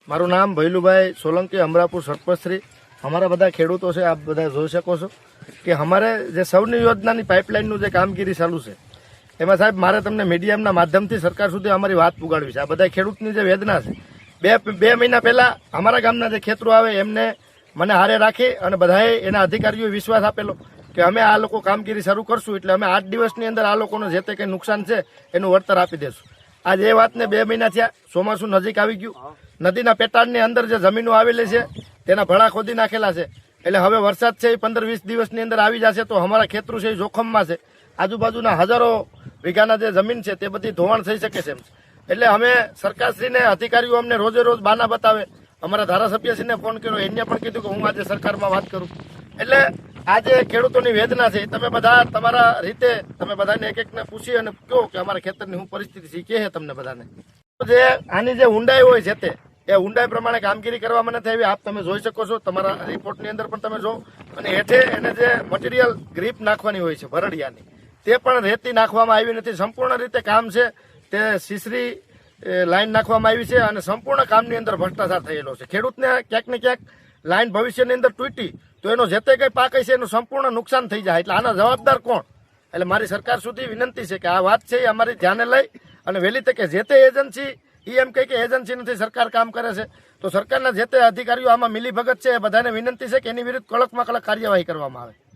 મારું નામ ભૈલુભાઈ સોલંકી અમરાપુર સરપંચશ્રી। અમારા બધા ખેડૂતો છે, આપ બધા જોઈ શકો છો કે અમારે જે સૌની યોજનાની પાઇપલાઇનનું જે કામગીરી ચાલુ છે એમાં સાહેબ મારે તમને મીડિયમના માધ્યમથી સરકાર સુધી અમારી વાત પુગાડવી છે। આ બધા ખેડૂતની જે વેદના છે, બે મહિના પહેલા અમારા ગામના જે ખેતરો આવે એમને મને હારે રાખી અને બધાએ એના અધિકારીઓએ વિશ્વાસ આપેલો કે અમે આ લોકો કામગીરી શરૂ કરશું એટલે અમે 8 દિવસની અંદર આ લોકોને જે તે કંઈ નુકસાન છે એનું વળતર આપી દેશું। આજ એ વાતને 2 મહિના થયા, ચોમાસું નજીક આવી ગયું, નદીના પેટાળની અંદર જે જમીનો આવેલી છે તેના ભળા ખોદી નાખેલા છે, એટલે હવે વરસાદ છે એ 15-20 દિવસની અંદર આવી જશે તો અમારા ખેતરો છે એ જોખમમાં છે। આજુબાજુના હજારો વીઘાના જે જમીન છે તે બધી ધોવાણ થઈ શકે છે, એટલે અમે સરકારશ્રીને અધિકારીઓ અમને રોજે રોજ બાના બતાવે। અમારા ધારાસભ્યશ્રીને ફોન કર્યો, એને પણ કીધું કે હું આજે સરકારમાં વાત કરું। એટલે આજે ખેડૂતોની વેદના છે, તમે બધા તમારા રીતે તમે બધાને એક એકને પૂછી અને કહો કે અમારા ખેતરની શું પરિસ્થિતિ છે, કે તમને બધાને જે આની જે ઊંડાઈ હોય છે તે એ ઊંડાઈ પ્રમાણે કામગીરી કરવામાં નથી આવી। આપ તમે જોઈ શકો છો, તમારા રિપોર્ટની અંદર પણ તમે જો, અને હેઠે એને જે મટીરિયલ ગ્રીપ નાખવાની હોય છે ભરડિયાની તે પણ રેતી નાખવામાં આવી નથી। સંપૂર્ણ રીતે કામ છે તે સીસરી લાઈન નાખવામાં આવી છે અને સંપૂર્ણ કામની અંદર ભ્રષ્ટાચાર થયેલો છે। ખેડૂતને ક્યાંક ને ક્યાંક લાઈન ભવિષ્યની અંદર તૂટી તો એનો જે તે કંઈ પાક છે એનું સંપૂર્ણ નુકસાન થઈ જાય, એટલે આના જવાબદાર કોણ? એટલે મારી સરકાર સુધી વિનંતી છે કે આ વાત છે એ અમારી ધ્યાને લઈ અને વહેલી તકે જે તે એજન્સી એમ કહે કે એજન્સી નથી સરકાર કામ કરે છે તો સરકારના જે તે અધિકારીઓ આમાં મિલીભગત છે એ બધાને વિનંતી છે કે એની વિરુદ્ધ કડકમાં કડક કાર્યવાહી કરવામાં આવે।